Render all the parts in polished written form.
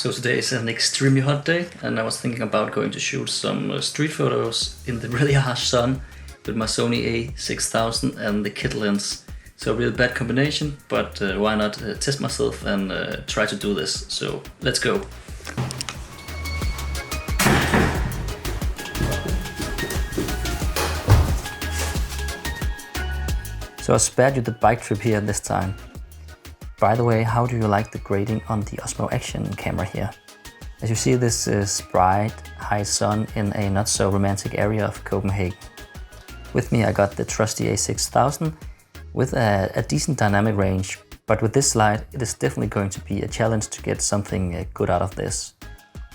So today is an extremely hot day and I was thinking about going to shoot some street photos in the really harsh sun with my Sony a6000 and the kit lens. So a really bad combination, but why not test myself and try to do this. So let's go. So I spared you the bike trip here this time. By the way, how do you like the grading on the Osmo Action camera here? As you see, this is bright, high sun in a not so romantic area of Copenhagen. With me I got the trusty a6000 with a decent dynamic range, but with this light it is definitely going to be a challenge to get something good out of this.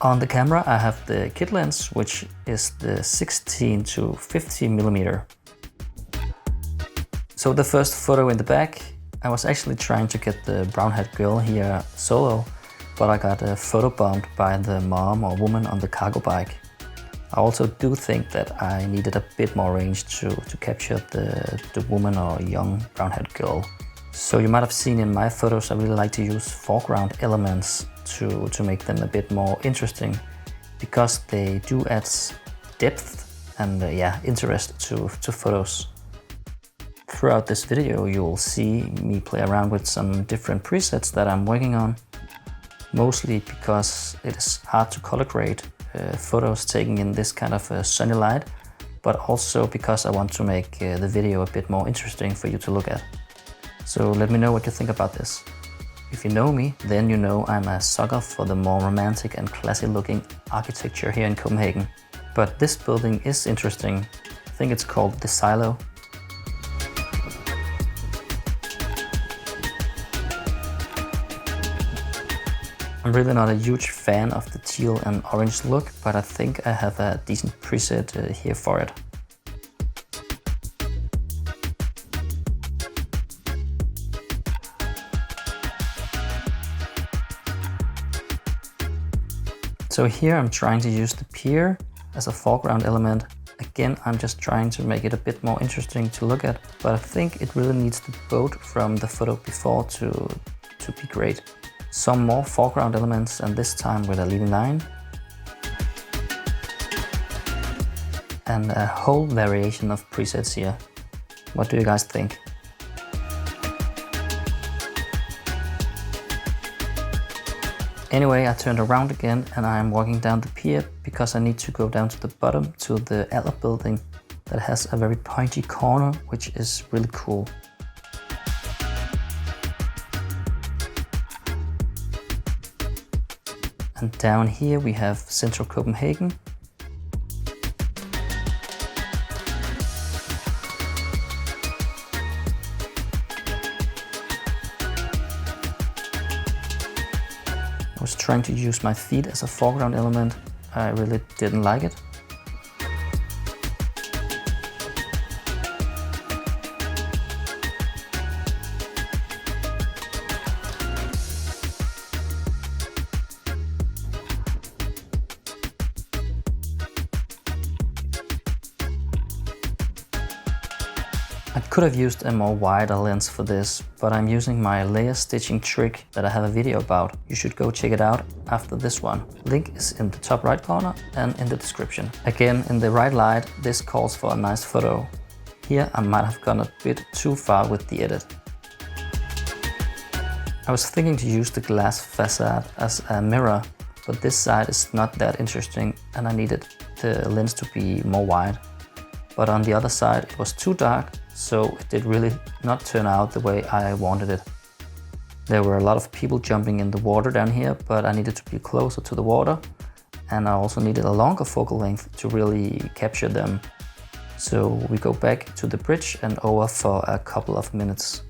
On the camera I have the kit lens, which is the 16 to 50mm. So the first photo in the back, I was actually trying to get the brown-haired girl here solo, but I got photobombed by the mom or woman on the cargo bike. I also do think that I needed a bit more range to capture the woman or young brown-haired girl. So you might have seen in my photos I really like to use foreground elements to make them a bit more interesting, because they do add depth and interest to photos. Throughout this video you will see me play around with some different presets that I'm working on, mostly because it is hard to color grade photos taken in this kind of sunny light, but also because I want to make the video a bit more interesting for you to look at. So let me know what you think about this. If you know me, then you know I'm a sucker for the more romantic and classy looking architecture here in Copenhagen. But this building is interesting. I think it's called the Silo. I'm really not a huge fan of the teal and orange look, but I think I have a decent preset here for it. So here I'm trying to use the pier as a foreground element. Again, I'm just trying to make it a bit more interesting to look at, but I think it really needs the boat from the photo before to be great. Some more foreground elements, and this time with a leading line. And a whole variation of presets here. What do you guys think? Anyway, I turned around again and I'm walking down the pier because I need to go down to the bottom to the Adler building that has a very pointy corner, which is really cool. And down here we have central Copenhagen. I was trying to use my feet as a foreground element. I really didn't like it. I could have used a more wider lens for this, but I'm using my layer stitching trick that I have a video about. You should go check it out after this one. Link is in the top right corner and in the description. Again, in the right light, this calls for a nice photo. Here I might have gone a bit too far with the edit. I was thinking to use the glass facade as a mirror, but this side is not that interesting and I needed the lens to be more wide. But on the other side it was too dark, so it did really not turn out the way I wanted it. There were a lot of people jumping in the water down here, but I needed to be closer to the water, and I also needed a longer focal length to really capture them. So we go back to the bridge and over for a couple of minutes.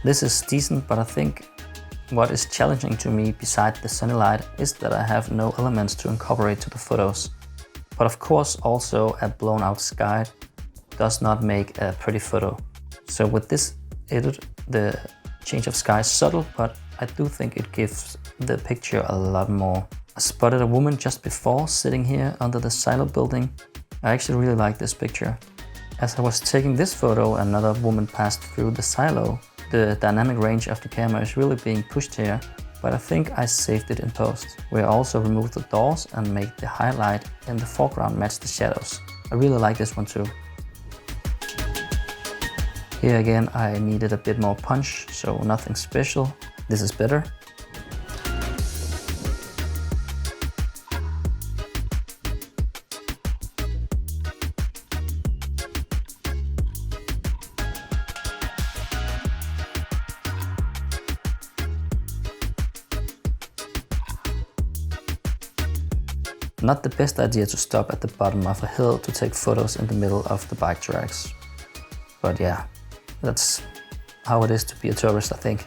This is decent, but I think what is challenging to me beside the sunny light is that I have no elements to incorporate to the photos. But of course also a blown out sky does not make a pretty photo. So with this edit, the change of sky is subtle, but I do think it gives the picture a lot more. I spotted a woman just before sitting here under the silo building. I actually really like this picture. As I was taking this photo, another woman passed through the silo. The dynamic range of the camera is really being pushed here, but I think I saved it in post, where I also removed the doors and made the highlight in the foreground match the shadows. I really like this one too. Here again I needed a bit more punch, so nothing special. This is better. Not the best idea to stop at the bottom of a hill to take photos in the middle of the bike tracks. But yeah, that's how it is to be a tourist, I think.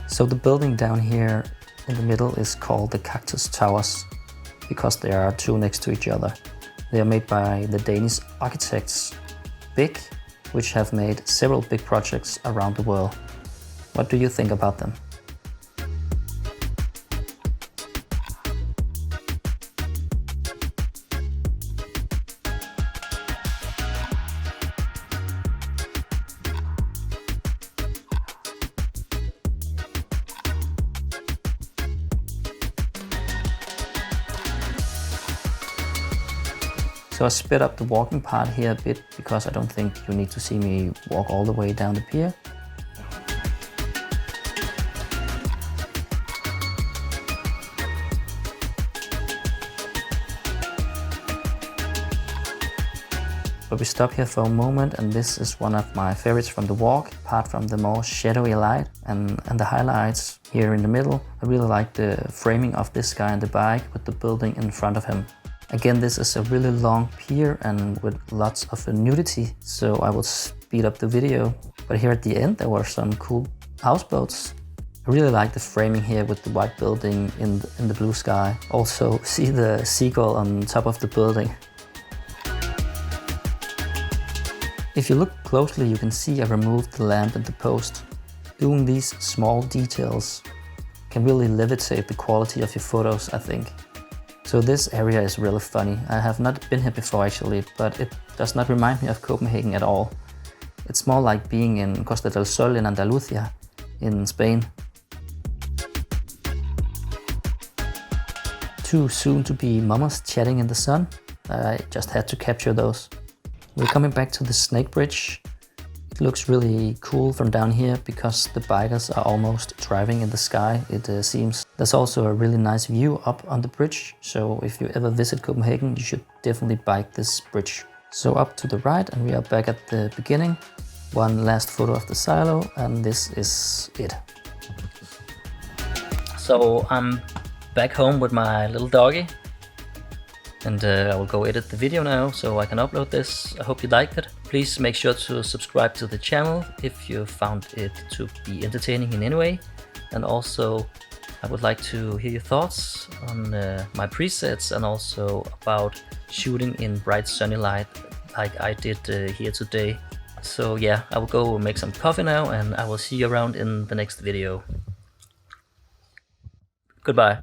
So the building down here in the middle is called the Cactus Towers because there are two next to each other. They are made by the Danish architects Big, which have made several big projects around the world. What do you think about them? So I sped up the walking part here a bit because I don't think you need to see me walk all the way down the pier. But we stop here for a moment, and this is one of my favorites from the walk, apart from the more shadowy light and the highlights here in the middle. I really like the framing of this guy on the bike with the building in front of him. Again, this is a really long pier and with lots of nudity, so I will speed up the video. But here at the end there were some cool houseboats. I really like the framing here with the white building in the blue sky. Also see the seagull on top of the building. If you look closely, you can see I removed the lamp and the post. Doing these small details can really levitate the quality of your photos, I think. So this area is really funny. I have not been here before actually, but it does not remind me of Copenhagen at all. It's more like being in Costa del Sol in Andalusia, in Spain. Two soon-to-be mamas chatting in the sun. I just had to capture those. We're coming back to the snake bridge. It looks really cool from down here because the bikers are almost driving in the sky, it seems. There's also a really nice view up on the bridge, so if you ever visit Copenhagen, you should definitely bike this bridge. So up to the right, and we are back at the beginning. One last photo of the silo, and this is it. So I'm back home with my little doggy. And I will go edit the video now so I can upload this. I hope you liked it. Please make sure to subscribe to the channel if you found it to be entertaining in any way. And also I would like to hear your thoughts on my presets and also about shooting in bright sunny light like I did here today. So yeah, I will go make some coffee now and I will see you around in the next video. Goodbye.